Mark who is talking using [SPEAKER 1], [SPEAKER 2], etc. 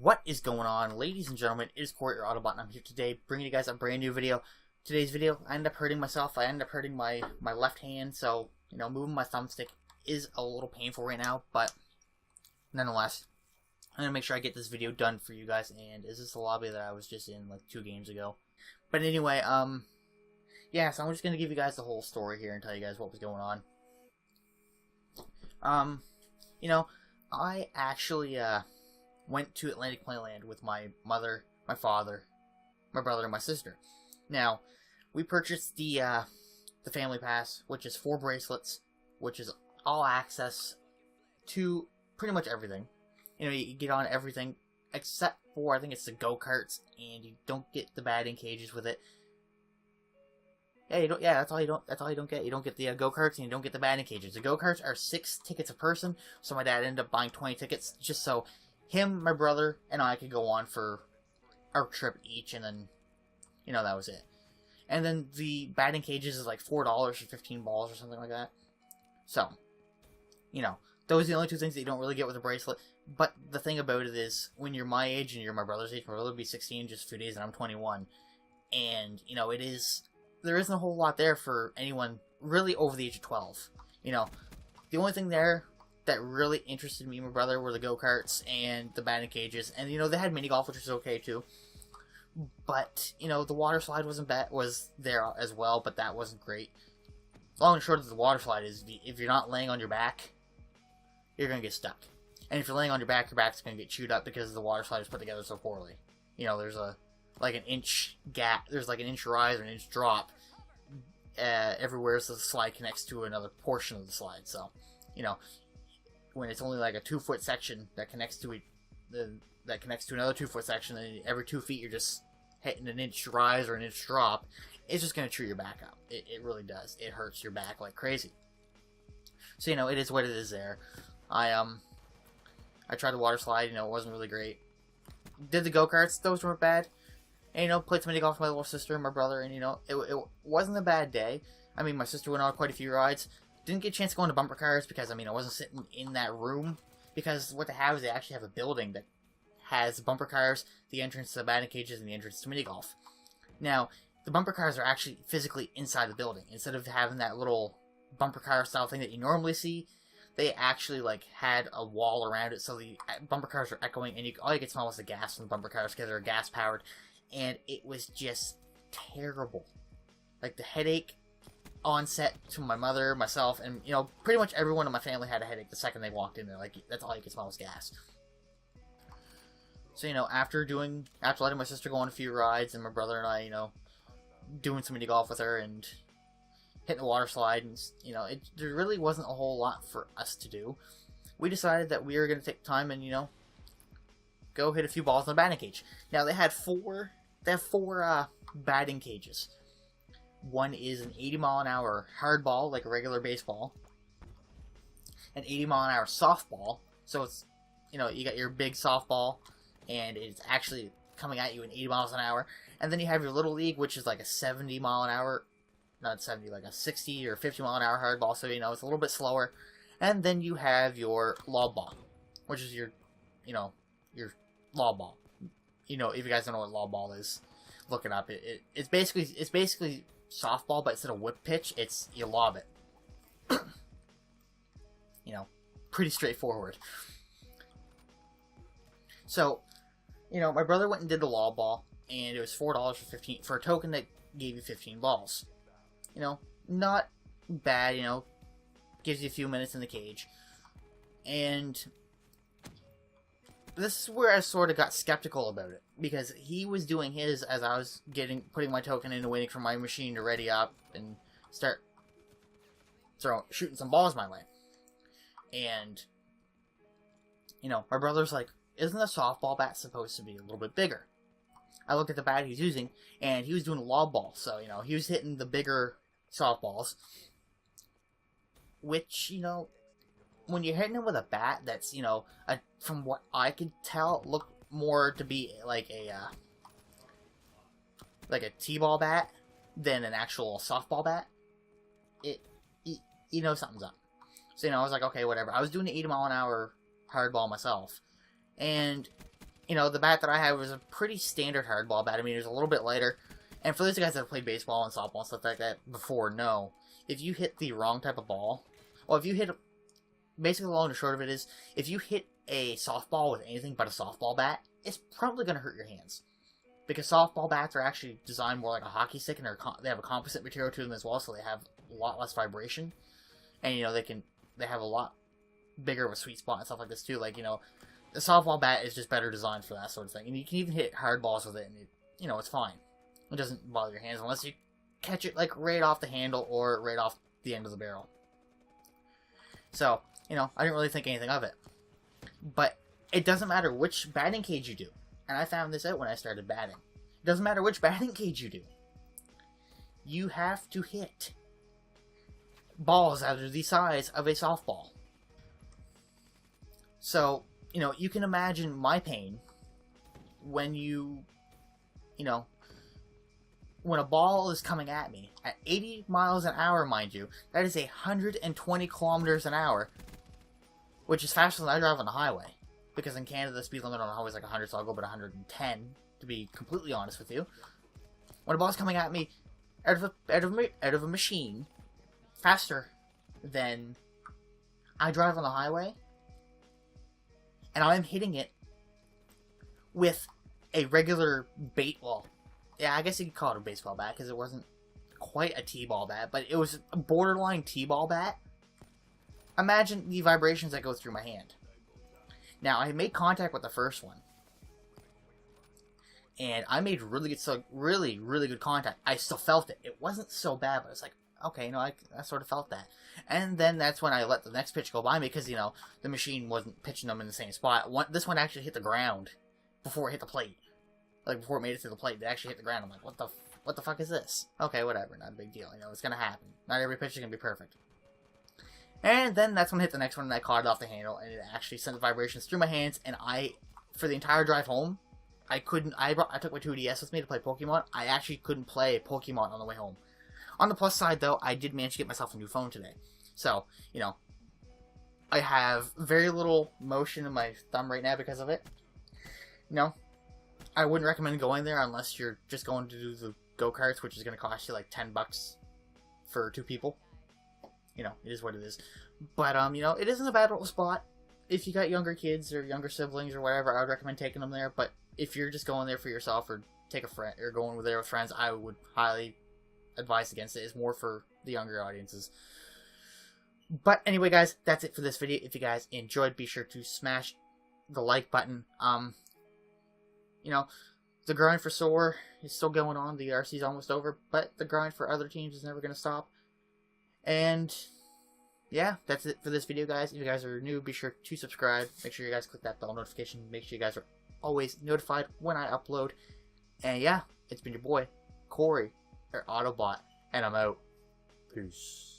[SPEAKER 1] What is going on, ladies and gentlemen? It is Corey, your Autobot, and I'm here today bringing you guys a brand new video. Today's video, I ended up hurting myself. I ended up hurting my left hand, so, moving my thumbstick is a little painful right now, but nonetheless, I'm going to make sure I get this video done for you guys. And is this the lobby that I was just in, like, 2 games ago? But anyway, yeah, so I'm just going to give you guys the whole story here and tell you guys what was going on. I actually, went to Atlantic Playland with my mother, my father, my brother, and my sister. Now, we purchased the family pass, which is 4 bracelets, which is all access to pretty much everything. You get on everything except for, I think it's the go-karts, and you don't get the batting cages with it. Yeah, that's all you don't get. You don't get the go-karts, and you don't get the batting cages. The go-karts are 6 tickets a person, so my dad ended up buying 20 tickets just so him, my brother, and I could go on for our trip each, and then, that was it. And then the batting cages is like $4 for 15 balls or something like that. So, those are the only 2 things that you don't really get with a bracelet. But the thing about it is, when you're my age and you're my brother's age, my brother will be 16 just a few days, and I'm 21. And, there isn't a whole lot there for anyone really over the age of 12. The only thing there that really interested me and my brother were the go-karts and the batting cages. And, they had mini golf, which was okay, too. But, the water slide was there as well, but that wasn't great. Long and short of the water slide is, if you're not laying on your back, you're going to get stuck. And if you're laying on your back's going to get chewed up because the water slide is put together so poorly. There's an inch gap, there's like an inch rise or an inch drop everywhere, so the slide connects to another portion of the slide. So, when it's only like a 2-foot section that connects to another 2-foot section, and every 2 feet you're just hitting an inch rise or an inch drop, it's just going to chew your back up. It really does. It hurts your back like crazy. So, it is what it is there. I tried the water slide, it wasn't really great. Did the go-karts, those weren't bad. And, played some mini golf with my little sister and my brother, and, it wasn't a bad day. I mean, my sister went on quite a few rides. Didn't get a chance to go into bumper cars because, I wasn't sitting in that room. Because what they have is they actually have a building that has bumper cars, the entrance to the batting cages, and the entrance to mini golf. Now, the bumper cars are actually physically inside the building. Instead of having that little bumper car style thing that you normally see, they actually, had a wall around it, so the bumper cars are echoing, and all you could smell was the gas from the bumper cars because they're gas-powered, and it was just terrible. The headache onset to my mother, myself, and, pretty much everyone in my family had a headache the second they walked in there. That's all you could smell was gas. So, after letting my sister go on a few rides, and my brother and I, doing some mini golf with her, and hitting the water slide, and, there really wasn't a whole lot for us to do. We decided that we were going to take time and, go hit a few balls in the batting cage. Now, they have 4 batting cages. One is an 80-mile-an-hour hard ball, like a regular baseball. An 80-mile-an-hour softball. So it's, you got your big softball, and it's actually coming at you in 80 miles an hour. And then you have your little league, which is like a 70-mile-an-hour, not 70, like a 60 or 50-mile-an-hour hard ball. So, it's a little bit slower. And then you have your lob ball, which is your lob ball. If you guys don't know what lob ball is, look it up. It's basically softball, but instead of whip pitch, you lob it. Pretty straightforward. So, my brother went and did the lob ball, and it was $4 for a token that gave you 15 balls. Not bad, gives you a few minutes in the cage. And this is where I sort of got skeptical about it, because he was doing his as I was putting my token in and waiting for my machine to ready up and start shooting some balls my way. And, my brother's like, isn't the softball bat supposed to be a little bit bigger? I looked at the bat he was using, and he was doing a lob ball, so, he was hitting the bigger softballs, which, when you're hitting him with a bat that's, from what I could tell, looked more to be like a t-ball bat than an actual softball bat, something's up. So, I was like, okay, whatever. I was doing the 80-mile-an-hour hardball myself, and you know, the bat that I had was a pretty standard hardball bat. I mean, it was a little bit lighter. And for those guys that have played baseball and softball and stuff like that before, know, if you hit the wrong type of ball, well, if you hit, basically the long and short of it is, if you hit a softball with anything but a softball bat, it's probably going to hurt your hands. Because softball bats are actually designed more like a hockey stick, and they have a composite material to them as well, so they have a lot less vibration. And, you know, they have a lot bigger of a sweet spot and stuff like this too. Like, you know, the softball bat is just better designed for that sort of thing. And you can even hit hard balls with it, and you know, it's fine. It doesn't bother your hands unless you catch it, like, right off the handle or right off the end of the barrel. So, you know, I didn't really think anything of it. But it doesn't matter which batting cage you do. And I found this out when I started batting. It doesn't matter which batting cage you do. You have to hit balls that are the size of a softball. So, you know, you can imagine my pain when when a ball is coming at me at 80 miles an hour, mind you. That is 120 kilometers an hour, which is faster than I drive on the highway. Because in Canada, the speed limit on the highway is like 100, so I'll go about 110, to be completely honest with you. When a ball's coming at me out of a machine faster than I drive on the highway, and I'm hitting it with a regular yeah, I guess you could call it a baseball bat, because it wasn't quite a t-ball bat, but it was a borderline t-ball bat. Imagine the vibrations that go through my hand. Now, I made contact with the first one, and I made really good contact. I still felt it. It wasn't so bad, but it's like, okay, you know, I sort of felt that. And then that's when I let the next pitch go by me, because, you know, the machine wasn't pitching them in the same spot. This one actually hit the ground before it hit the plate. Like, before it made it to the plate, it actually hit the ground. I'm like, what the fuck is this? Okay, whatever, not a big deal. You know, it's gonna happen. Not every pitch is gonna be perfect. And then that's when I hit the next one, and I caught it off the handle, and it actually sent the vibrations through my hands, and for the entire drive home, I took my 2DS with me to play Pokemon. I actually couldn't play Pokemon on the way home. On the plus side, though, I did manage to get myself a new phone today. So, you know, I have very little motion in my thumb right now because of it. You know, I wouldn't recommend going there unless you're just going to do the go-karts, which is going to cost you like $10 for 2 people. You know, it is what it is. But, you know, it isn't a bad little spot. If you got younger kids or younger siblings or whatever, I would recommend taking them there. But if you're just going there for yourself or take a friend or going there with friends, I would highly advise against it. It's more for the younger audiences. But anyway, guys, that's it for this video. If you guys enjoyed, be sure to smash the like button. You know, the grind for SOAR is still going on. The RC is almost over, but the grind for other teams is never going to stop. And yeah, that's it for this video, guys. If you guys are new, be sure to subscribe. Make sure you guys click that bell notification. Make sure you guys are always notified when I upload. And yeah, it's been your boy, Corey, or Autobot, and I'm out. Peace.